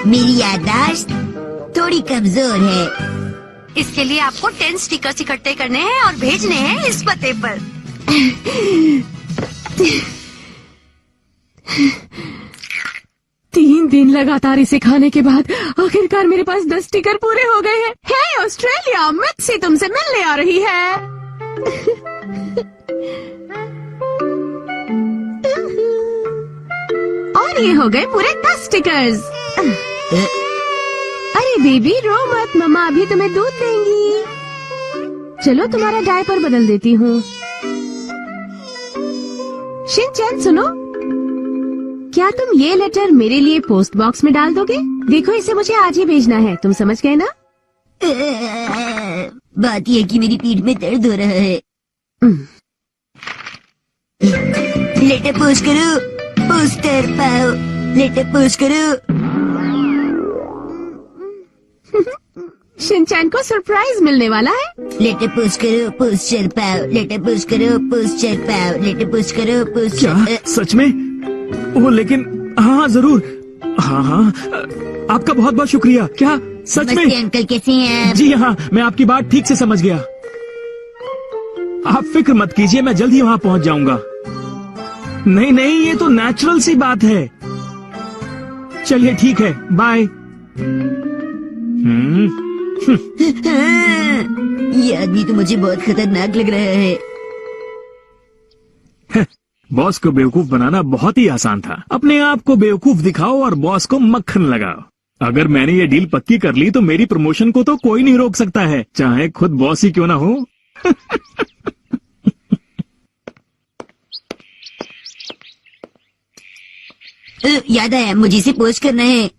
मेरी याददाश्त थोड़ी कमजोर है। इसके लिए आपको 10 स्टिकर्स इकट्ठे करने हैं और भेजने हैं इस पते पर। 3 दिन लगातार इसे खाने के बाद आखिरकार मेरे पास 10 स्टिकर पूरे हो गए हैं। हे ऑस्ट्रेलिया, मित्सी तुमसे मिलने आ रही है। और ये हो गए पूरे 10 स्टिकर्स। अरे बेबी रो मत, मम्मा अभी तुम्हें दूध देंगी। चलो तुम्हारा डायपर बदल देती हूँ। शिनचैन सुनो, क्या तुम ये लेटर मेरे लिए पोस्ट बॉक्स में डाल दोगे? देखो इसे मुझे आज ही भेजना है, तुम समझ गए ना? बात यह कि मेरी पीठ में दर्द हो रहा है। लेटर पोस्ट करो, पोस्टर पाओ, लेटर पोस्ट करो। शिनचैन को सरप्राइज मिलने वाला है। लेटर पोस्ट करो, पोस्टर पाओ, लेटर पोस्ट करो, पोस्टर पाओ, लेटर पोस्ट करो, पोस्टर। क्या सच में? ओह लेकिन हाँ जरूर। हाँ आपका बहुत बहुत शुक्रिया। क्या सच में? अंकल कैसे हैं आप? जी हाँ, मैं आपकी बात ठीक से समझ गया। आप फिक्र मत कीजिए, मैं जल्द ही वहाँ पहुँच जाऊंगा। नहीं ये तो नेचुरल सी बात है। चलिए ठीक है, बाय। ये आदमी तो मुझे बहुत खतरनाक लग रहा है। बॉस को बेवकूफ बनाना बहुत ही आसान था। अपने आप को बेवकूफ दिखाओ और बॉस को मक्खन लगाओ। अगर मैंने ये डील पक्की कर ली तो मेरी प्रमोशन को तो कोई नहीं रोक सकता है, चाहे खुद बॉस ही क्यों ना हो। याद आया, मुझे इसे पोस्ट करना है।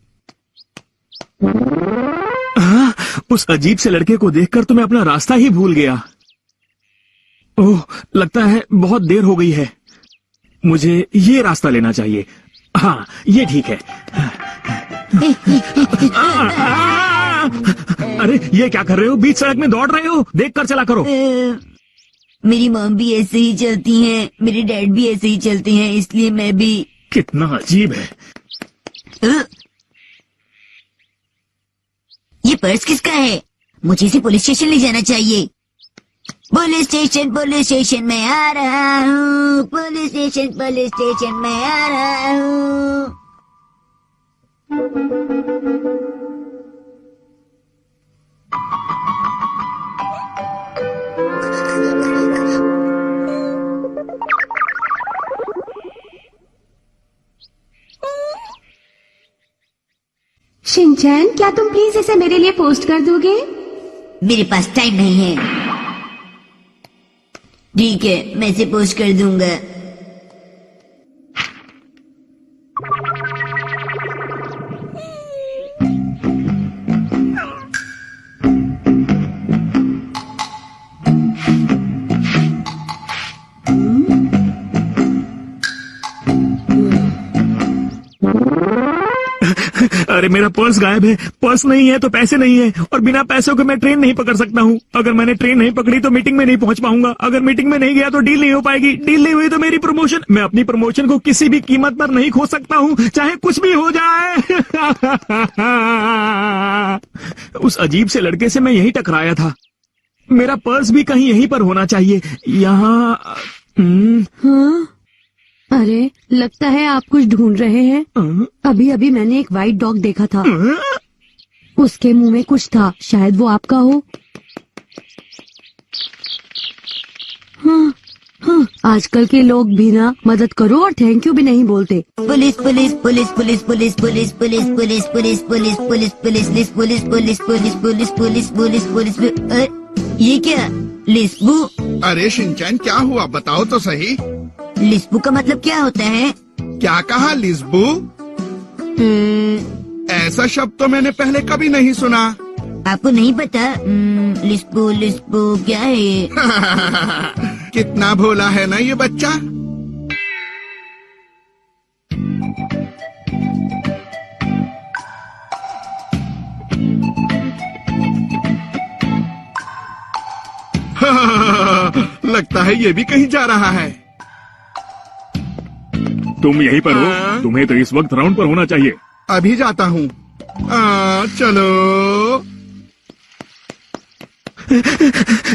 उस अजीब से लड़के को देखकर तो मैं अपना रास्ता ही भूल गया। ओह, लगता है बहुत देर हो गई है। मुझे ये रास्ता लेना चाहिए। हाँ, ये ठीक है। अरे ये क्या कर रहे हो? बीच सड़क में दौड़ रहे हो? देखकर चला करो। मेरी मॉम भी ऐसे ही चलती हैं, मेरे डैड भी ऐसे ही चलते हैं, इसलिए मैं भी। कितना अजीब है। ये पर्स किसका है? मुझे इसे पुलिस स्टेशन ले जाना चाहिए। पुलिस स्टेशन मैं आ रहा हूँ। पुलिस स्टेशन मैं आ रहा हूँ। शिनचैन, क्या तुम प्लीज इसे मेरे लिए पोस्ट कर दोगे? मेरे पास टाइम नहीं है। ठीक है, मैं इसे पोस्ट कर दूंगा। अरे मेरा पर्स गायब है। पर्स नहीं है तो पैसे नहीं है, और बिना पैसों के मैं ट्रेन नहीं पकड़ सकता हूँ। अगर मैंने ट्रेन नहीं पकड़ी तो मीटिंग में नहीं पहुँच पाऊंगा। अगर मीटिंग में नहीं गया तो डील नहीं हो पाएगी। डील नहीं हुई तो मेरी प्रमोशन। मैं अपनी प्रमोशन को किसी भी कीमत पर नहीं खो सकता हूँ, चाहे कुछ भी हो जाए। उस अजीब से लड़के से मैं यही टकराया था। मेरा पर्स भी कहीं यहीं पर होना चाहिए। यहाँ हाँ? अरे लगता है आप कुछ ढूंढ रहे हैं। अभी अभी मैंने एक व्हाइट डॉग देखा था। उसके मुंह में कुछ था, शायद वो आपका हो। हाँ, आजकल के लोग भी ना मदद करो और थैंक यू भी नहीं बोलते। Police police police police police police police police police police police police police police police police police police police. ये क्या? लिस्बू? अरे शिनचैन, क्या हुआ बताओ तो सही। लिस्बू का मतलब क्या होता है? क्या कहा? लिस्बू? ऐसा शब्द तो मैंने पहले कभी नहीं सुना। आपको नहीं पता? लिस्बू लिस्बू क्या है ये? कितना भोला है ना ये बच्चा। लगता है ये भी कहीं जा रहा है। तुम यहीं पर हो? तुम्हें तो इस वक्त राउंड पर होना चाहिए। अभी जाता हूँ। चलो।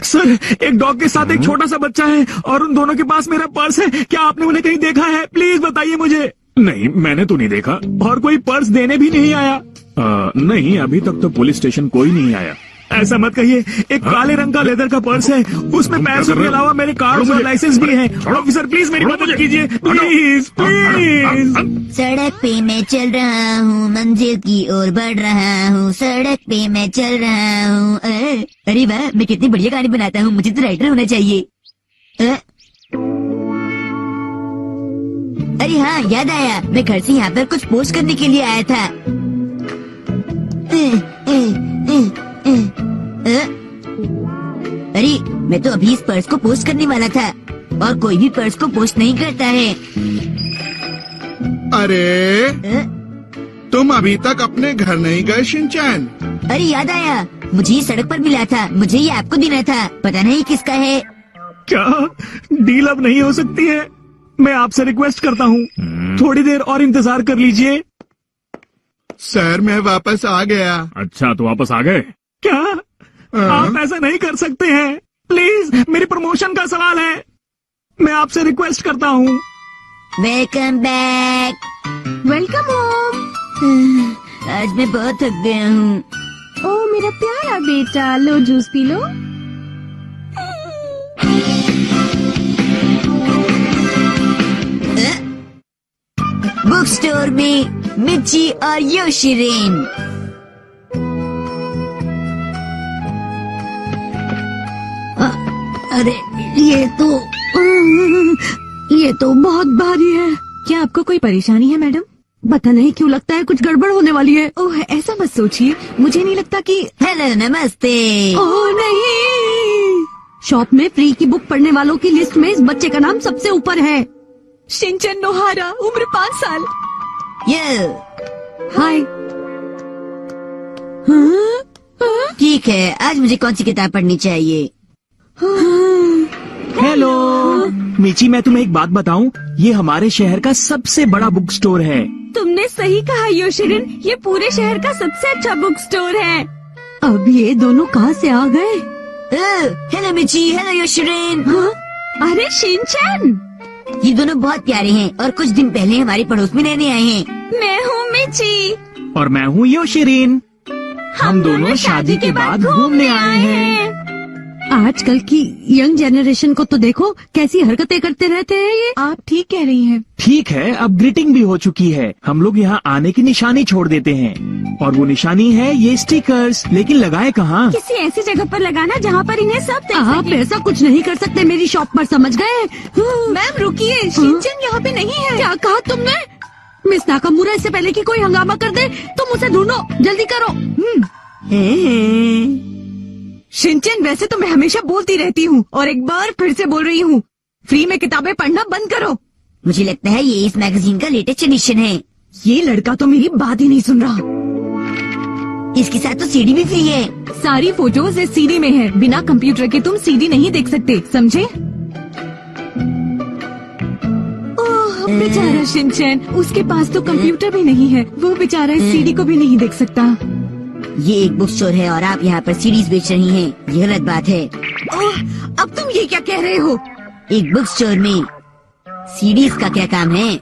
सर, एक डॉग के साथ एक छोटा सा बच्चा है और उन दोनों के पास मेरा पर्स है। क्या आपने उन्हें कहीं देखा है? प्लीज बताइए मुझे। नहीं, मैंने तो नहीं देखा और कोई पर्स देने भी नहीं आया। नहीं, अभी तक तो पुलिस स्टेशन कोई नहीं आया। ऐसा मत कहिए। एक काले रंग का लेदर का पर्स है, उसमें पैसों के अलावा मेरे कार्ड और लाइसेंस भी है। ऑफिसर प्लीज मेरी मदद कीजिए, प्लीज प्लीज। सड़क पे मैं चल रहा हूँ, मंजिल की ओर बढ़ रहा हूँ, सड़क पे मैं चल रहा हूँ। अरे वाह, मैं कितनी बढ़िया गाने बनाता हूँ, मुझे तो राइटर होना चाहिए। अरे हाँ, याद आया, मैं घर से यहाँ पर कुछ पोस्ट करने के लिए आया था। अरे, मैं तो अभी इस पर्स को पोस्ट करने वाला था और कोई भी पर्स को पोस्ट नहीं करता है। अरे, तुम अभी तक अपने घर नहीं गए शिनचैन? अरे याद आया, मुझे ये सड़क पर मिला था, मुझे ये आपको देना था, पता नहीं किसका है। क्या डील अब नहीं हो सकती है? मैं आपसे रिक्वेस्ट करता हूँ, थोड़ी देर और इंतजार कर लीजिए। सर, मैं वापस आ गया। अच्छा, तो वापस आ गए? क्या आप ऐसा नहीं कर सकते हैं? प्लीज, मेरी प्रमोशन का सवाल है, मैं आपसे रिक्वेस्ट करता हूँ। Welcome back. Welcome home. आज मैं बहुत थक गया हूँ। ओ मेरा प्यारा बेटा, लो juice P low. Book store में मिर्ची और योशिरेन। अरे ये तो बहुत भारी है। क्या आपको कोई परेशानी है मैडम? पता नहीं क्यों लगता है कुछ गड़बड़ होने वाली है। ओह, ऐसा मत सोचिए, मुझे नहीं लगता कि। हेलो, नमस्ते। ओह नहीं, शॉप में फ्री की बुक पढ़ने वालों की लिस्ट में इस बच्चे का नाम सबसे ऊपर है। शिनचैन नोहारा, उम्र 5 साल। यो, हाय। ठीक है, आज मुझे कौन सी किताब पढ़नी चाहिए? हेलो मिची, मैं तुम्हें एक बात बताऊं, ये हमारे शहर का सबसे बड़ा बुक स्टोर है। तुमने सही कहा योशिरिन, ये पूरे शहर का सबसे अच्छा बुक स्टोर है। अब ये दोनों कहाँ से आ गए? Hello Michi, hello Yoshirin. हाँ? अरे शिनचैन, ये दोनों बहुत प्यारे हैं और कुछ दिन पहले हमारे पड़ोस में रहने आए हैं। मैं हूँ मिची। और मैं हूँ योशिरिन। हम दोनों शादी के बाद घूमने आए हैं। आजकल की यंग जनरेशन को तो देखो, कैसी हरकतें करते रहते हैं ये। आप ठीक कह रही हैं। ठीक है, अब ग्रीटिंग भी हो चुकी है। हम लोग यहाँ आने की निशानी छोड़ देते हैं और वो निशानी है ये स्टिकर्स। लेकिन लगाए कहाँ? किसी ऐसी जगह पर लगाना जहाँ पर इन्हें सब देख सकें। आप ऐसा कुछ नहीं कर सकते मेरी शॉप पर, समझ गए? मैम रुकिए, शिनचैन यहाँ पे नहीं है। क्या कहा तुमने? मिस नाकामुरा, इससे पहले कि कोई हंगामा कर दे तुम उसे ढूंढो, जल्दी करो। शिनचैन, वैसे तो मैं हमेशा बोलती रहती हूँ और एक बार फिर से बोल रही हूँ, फ्री में किताबें पढ़ना बंद करो। मुझे लगता है ये इस मैगजीन का लेटेस्ट एडिशन है। ये लड़का तो मेरी बात ही नहीं सुन रहा। इसके साथ तो सीडी भी फ्री है। सारी फोटोज इस सीडी में है, बिना कंप्यूटर के तुम सीडी नहीं देख सकते, समझे? ओह बेचारा शिनचैन, उसके पास तो कंप्यूटर भी नहीं है, वो बेचारा इस सीडी को भी नहीं देख सकता। ये एक बुक स्टोर है और आप यहाँ पर सीडीज बेच रही हैं, ये गलत बात है। ओह, अब तुम ये क्या कह रहे हो? एक बुक स्टोर में सीडीज का क्या काम है?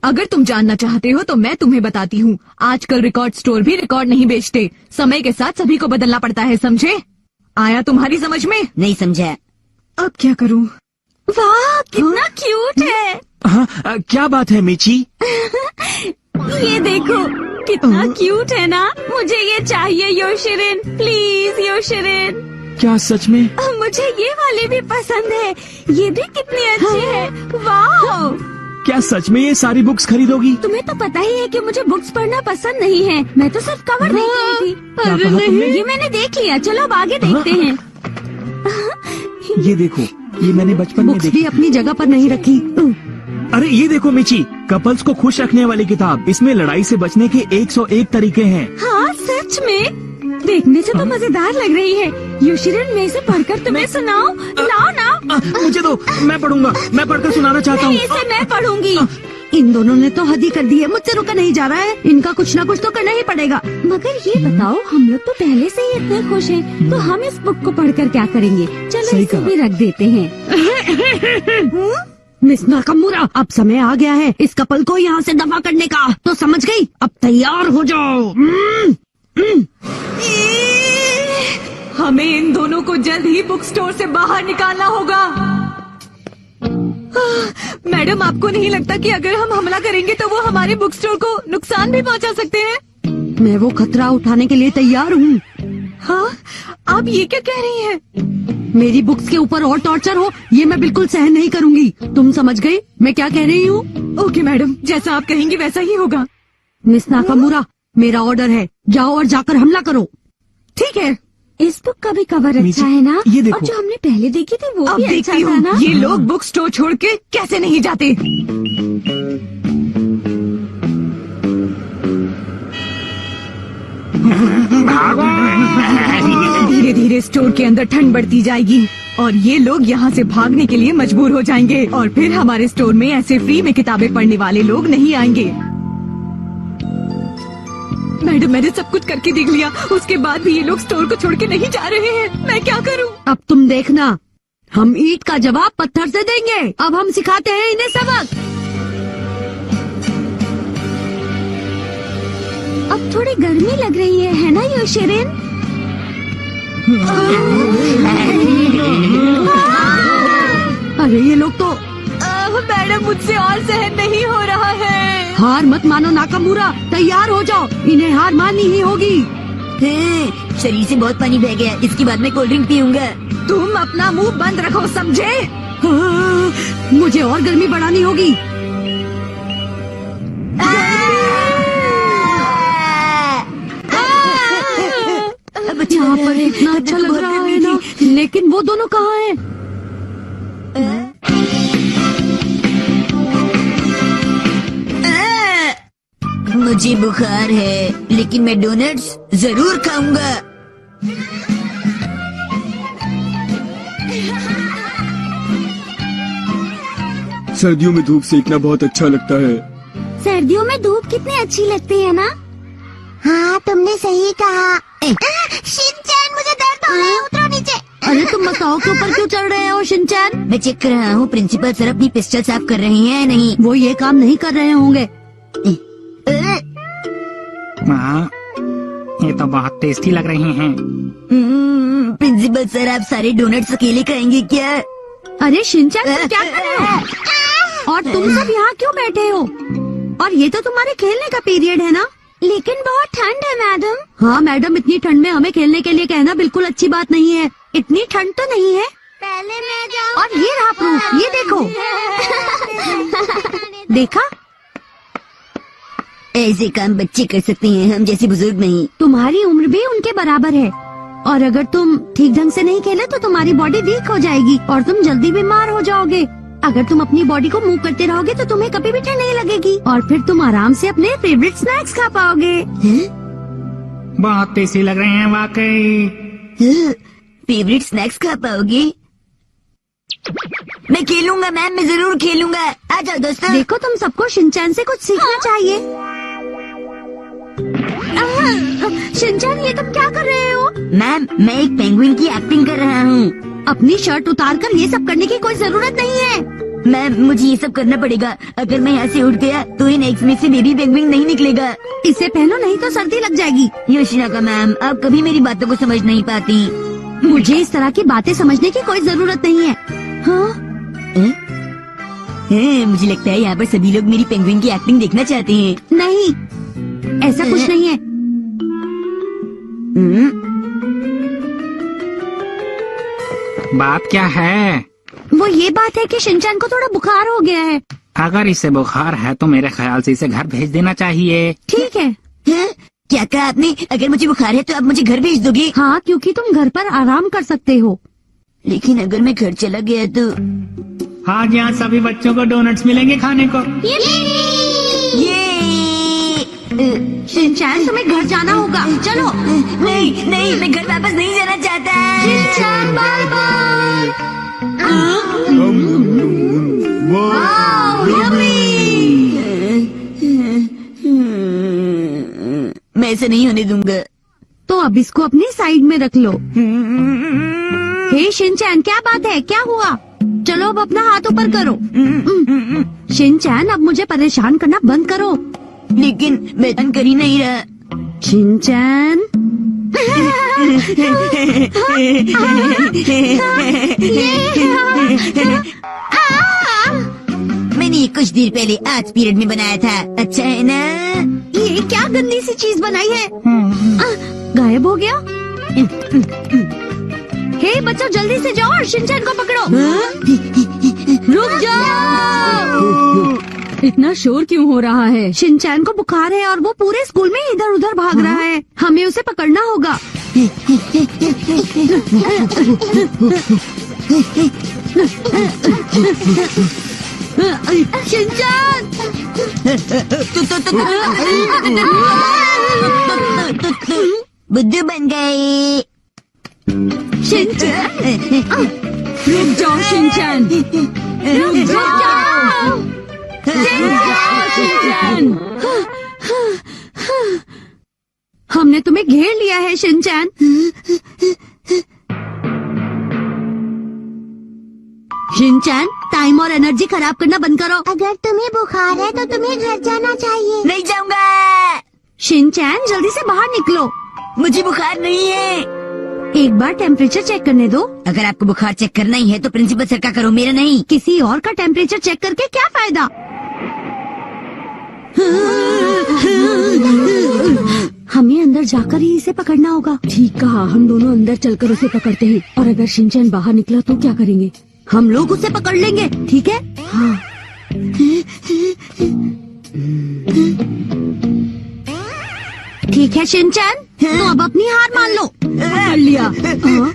अगर तुम जानना चाहते हो तो मैं तुम्हें बताती हूँ। आजकल रिकॉर्ड स्टोर भी रिकॉर्ड नहीं बेचते, समय के साथ सभी को बदलना पड़ता है, समझे? आया तुम्हारी समझ में? नहीं समझा। अब क्या करूँ? वाह, कितना क्यूट है। हाँ, क्या बात है मिची? ये देखो, कितना क्यूट है ना? मुझे ये चाहिए योशिरिन, प्लीज योशिरिन। क्या सच में? मुझे ये वाली भी पसंद है, ये भी कितनी अच्छी है। वाह! क्या सच में ये सारी बुक्स खरीदोगी? तुम्हें तो पता ही है कि मुझे बुक्स पढ़ना पसंद नहीं है, मैं तो सिर्फ कवर देख रही थी। क्या कहा तुमने? ये मैंने देख लिया, चलो अब आगे देखते हैं। ये देखो, ये मैंने बचपन में बुक्स देखी। भी अपनी जगह पर नहीं रखी। अरे ये देखो मिची, कपल्स को खुश रखने वाली किताब। इसमें लड़ाई से बचने के 101 तरीके हैं। हाँ सच में, देखने से तो मजेदार लग रही है। योशिरिन, मैं इसे पढ़कर तुम्हें सुनाऊं? लाओ ना। मुझे दो, मैं पढ़ूंगा, मैं पढ़कर सुनाना चाहता हूँ। इसे मैं पढ़ूंगी। इन दोनों ने तो हद ही कर दी है, मुझसे रुका नहीं जा रहा है। इनका कुछ ना कुछ तो करना ही पड़ेगा। मगर ये बताओ, हम लोग तो पहले से ही इतने खुश हैं, तो हम इस बुक को पढ़कर क्या करेंगे? चलो सही इसे कहा। भी रख देते हैं। मिस नाकामुरा, अब समय आ गया है इस कपल को यहाँ से दफा करने का, तो समझ गई? अब तैयार हो जाओ। हमें इन दोनों को जल्द ही बुक स्टोर से बाहर निकालना होगा। मैडम, आपको नहीं लगता कि अगर हम हमला करेंगे तो वो हमारे बुक स्टोर को नुकसान भी पहुंचा सकते हैं? मैं वो खतरा उठाने के लिए तैयार हूँ। हाँ, आप ये क्या कह रही हैं? मेरी बुक्स के ऊपर और टॉर्चर हो, ये मैं बिल्कुल सहन नहीं करूँगी। तुम समझ गई मैं क्या कह रही हूँ? ओके मैडम, जैसा आप कहेंगी वैसा ही होगा। मिस नाकामुरा, मेरा ऑर्डर है, जाओ और जाकर हमला करो। ठीक है। इस बुक का भी कवर अच्छा है ना? ये देखो। और जो हमने पहले देखी थी वो अब भी अच्छा देखती था हूँ ना? ये लोग बुक स्टोर छोड़ के कैसे नहीं जाते। धीरे धीरे स्टोर के अंदर ठंड बढ़ती जाएगी और ये लोग यहाँ से भागने के लिए मजबूर हो जाएंगे और फिर हमारे स्टोर में ऐसे फ्री में किताबें पढ़ने वाले लोग नहीं आएंगे। मैडम, मैंने सब कुछ करके देख लिया, उसके बाद भी ये लोग स्टोर को छोड़ के नहीं जा रहे हैं। मैं क्या करूँ? अब तुम देखना, हम ईंट का जवाब पत्थर से देंगे। अब हम सिखाते हैं इन्हें सबक। अब थोड़ी गर्मी लग रही है ना योशिरिन? अरे ये लोग तो मैडम, मुझसे और सहन नहीं हो रहा है। हार मत मानो नाकामुरा, तैयार हो जाओ, इन्हें हार माननी ही होगी। शरीर से बहुत पानी बह गया, इसके बाद मैं कोल्ड ड्रिंक पीऊंगा। तुम अपना मुंह बंद रखो, समझे? मुझे और गर्मी बढ़ानी होगी। अब यहाँ पर इतना अच्छा लग रहा है ना, लेकिन वो दोनों कहाँ हैं? मुझे बुखार है, लेकिन मैं डोनट्स जरूर खाऊंगा। सर्दियों में धूप सेकना बहुत अच्छा लगता है। सर्दियों में धूप कितनी अच्छी लगती है ना? हाँ, तुमने सही कहा। शिनचैन, मुझे दर्द हो रहा है, उतरो नीचे। अरे तुम मसाओ के ऊपर क्यों चढ़ रहे हो शिनचैन? मैं चेक कर रहा हूँ प्रिंसिपल सर अपनी पिस्टल साफ कर रही हैं या नहीं। वो ये काम नहीं कर रहे होंगे। माँ, ये तो बहुत टेस्टी लग रही हैं। प्रिंसिपल सर, आप सारे डोनट्स अकेले खाएंगे क्या? अरे शिनचैन, तुम क्या कर रहे हो? और तुम सब यहाँ क्यों बैठे हो? और ये तो तुम्हारे खेलने का पीरियड है ना? लेकिन बहुत ठंड है मैडम। हाँ मैडम, इतनी ठंड में हमें खेलने के लिए कहना बिल्कुल अच्छी बात नहीं है। इतनी ठंड तो नहीं है। पहले मैं जाऊँ। और ये रहा प्रूफ, ये देखो। देखा? ऐसे काम बच्चे कर सकते हैं, हम जैसे बुजुर्ग नहीं। तुम्हारी उम्र भी उनके बराबर है, और अगर तुम ठीक ढंग से नहीं खेले तो तुम्हारी बॉडी वीक हो जाएगी और तुम जल्दी बीमार हो जाओगे। अगर तुम अपनी बॉडी को मूव करते रहोगे तो तुम्हें कभी भी ठंड नहीं लगेगी और फिर तुम आराम से अपने फेवरेट स्नैक्स खा पाओगे। बहुत टेस्टी लग रहे हैं वाकई। फेवरेट स्नैक्स खा पाओगे? मैं खेलूंगा मैम, मैं जरूर खेलूंगा। आ जाओ दोस्तों। देखो, तुम सबको शिनचैन से कुछ सीखना चाहिए। शिनचैन, ये तुम क्या कर रहे हो? मैम, मैं एक पेंगुइन की एक्टिंग कर रहा हूँ। अपनी शर्ट उतारकर ये सब करने की कोई जरूरत नहीं है। मैम, मुझे ये सब करना पड़ेगा। अगर मैं यहाँ से उठ गया तो इन एग्स में से बेबी पेंगुइन नहीं निकलेगा। इसे पहनो, नहीं तो सर्दी लग जाएगी। योशिनाका मैम, आप कभी मेरी बातों को समझ नहीं पाती। मुझे इस तरह की बातें समझने की कोई जरूरत नहीं है। हाँ? मुझे लगता है यहाँ पर सभी लोग मेरी पेंगुइन की एक्टिंग देखना चाहते हैं। नहीं, ऐसा कुछ नहीं है। बात क्या है? वो ये बात है कि शिनचैन को थोड़ा बुखार हो गया है। अगर इसे बुखार है तो मेरे ख्याल से इसे घर भेज देना चाहिए। ठीक है। हाँ? क्या कहा आपने? अगर मुझे बुखार है तो आप मुझे घर भेज दोगे? हाँ, क्योंकि तुम घर पर आराम कर सकते हो। लेकिन अगर मैं घर चला गया तो? आज यहाँ सभी बच्चों को डोनट्स मिलेंगे खाने को। ये शिनचैन, तुम्हें घर जाना होगा। चलो। नहीं नहीं, मैं घर वापस नहीं जाना चाहता। Shinchan, bye bye. वाह, यम्मी। ऐसा नहीं होने दूंगा। तो अब इसको अपनी साइड में रख लो। हे शिनचैन, क्या बात है, क्या हुआ? चलो अब अपना हाथ ऊपर करो। शिनचैन, अब मुझे परेशान करना बंद करो। लेकिन मैं बंद कर ही नहीं रहा। शिनचैन, मैंने ये कुछ देर पहले आर्ट्स पीरियड में बनाया था। अच्छा है ना? ये क्या गंदी सी चीज बनाई है? गायब हो गया। हे बच्चों, जल्दी से जाओ और शिनचैन को पकड़ो। रुक जाओ। इतना शोर क्यों हो रहा है? शिनचैन को बुखार है और वो पूरे स्कूल में इधर उधर भाग रहा है। हमें उसे पकड़ना होगा। शिनचैन! बुद्धू बन गए। शिनचैन! रुक जाओ शिनचैन! रुक जाओ! शिनचैन! हमने तुम्हें घेर लिया है शिनचैन। शिनचैन, टाइम और एनर्जी खराब करना बंद करो। अगर तुम्हें बुखार है तो तुम्हें घर जाना चाहिए। नहीं जाऊंगा। शिनचैन, जल्दी से बाहर निकलो। मुझे बुखार नहीं है। एक बार टेम्परेचर चेक करने दो। अगर आपको बुखार चेक करना ही है तो प्रिंसिपल सर का करो, मेरा नहीं। किसी और का टेम्परेचर चेक करके क्या फायदा? हमें अंदर जाकर ही इसे पकड़ना होगा। ठीक कहा, हम दोनों अंदर चलकर उसे पकड़ते हैं। और अगर शिनचैन बाहर निकला तो क्या करेंगे? हम लोग उसे पकड़ लेंगे, ठीक है? हाँ। ठीक है शिनचैन, तो अब अपनी हार मान लो। पकड़ लिया। हाँ?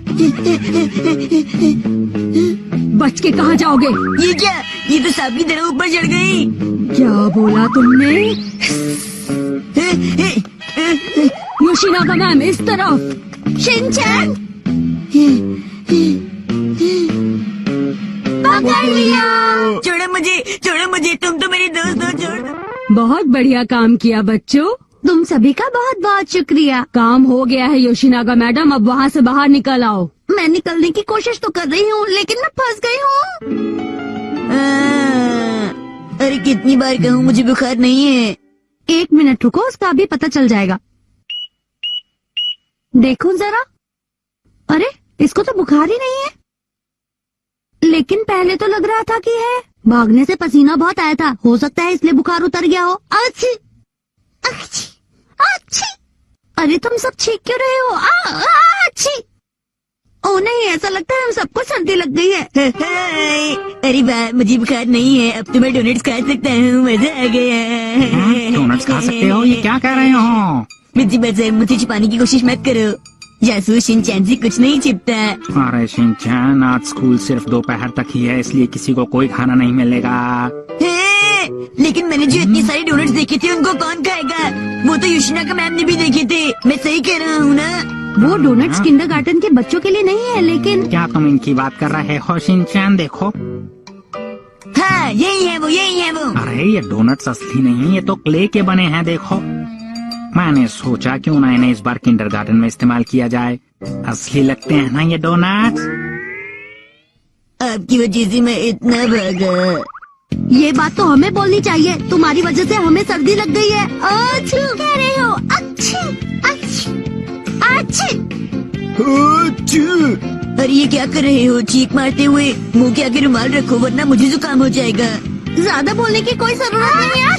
बच के कहाँ जाओगे? ये क्या? ये तो सांप की तरह ऊपर चढ़ गई। क्या बोला तुमने? योशिनागा मैम, इस तरफ। शिनचैन! पकड़ लिया। छोड़ो मुझे, तुम तो मेरी दोस्त हो, छोड़ दो। बहुत बढ़िया काम किया बच्चों। तुम सभी का बहुत बहुत शुक्रिया। काम हो गया है योशिनागा मैडम, अब वहाँ से बाहर निकल आओ। मैं निकलने की कोशिश तो कर रही हूँ, लेकिन मैं फंस गई हूँ। अरे कितनी बार कहूँ मुझे बुखार नहीं है। 1 मिनट रुको, उसका अभी पता चल जाएगा। देखो जरा। अरे इसको तो बुखार ही नहीं है। लेकिन पहले तो लग रहा था कि है। भागने से पसीना बहुत आया था, हो सकता है इसलिए बुखार उतर गया हो। अच्छी अच्छी अच्छी। अरे तुम सब छींक क्यों रहे हो? अच्छी। ओ नहीं, ऐसा लगता है हम सबको सर्दी लग गई है। अरे वाह, मुझे बुखार नहीं है, अब तो मैं डोनट्स खा सकता हूँ। मजा आ गया। डोनट्स खा सकते हो? ये क्या कह रहे हो? मुझे छुपाने की कोशिश मत करो। जासूस शिनचैन से कुछ नहीं छिपता। अरे शिनचैन, आज स्कूल सिर्फ दोपहर तक ही है, इसलिए किसी को कोई खाना नहीं मिलेगा। लेकिन मैंने जो इतने सारे डोनट्स देखे थे उनको कौन खाएगा? वो तो योशिनागा मैम ने भी देखे थे। मैं सही कह रहा हूँ ना? वो डोनट्स किंडरगार्टन के बच्चों के लिए नहीं है, लेकिन क्या तुम इनकी बात कर रहे हो शिनचैन? देखो। हाँ, यही है वो। अरे ये डोनट्स असली नहीं, ये तो क्ले के बने हैं। देखो, मैंने सोचा क्यों ना इन्हें इस बार किंडरगार्टन में इस्तेमाल किया जाए। असली लगते हैं ना ये डोनट्स? आपकी वजह से मैं इतना भागा। ये बात तो हमें बोलनी चाहिए। तुम्हारी वजह से हमें सर्दी लग गई है। अच्छी कह रहे हो। अच्छी अच्छी अच्छी। अरे ये क्या कर रहे हो चीख मारते हुए? मुंह के आगे रुमाल रखो वरना मुझे जुकाम हो जाएगा। ज्यादा बोलने की कोई जरूरत नहीं है।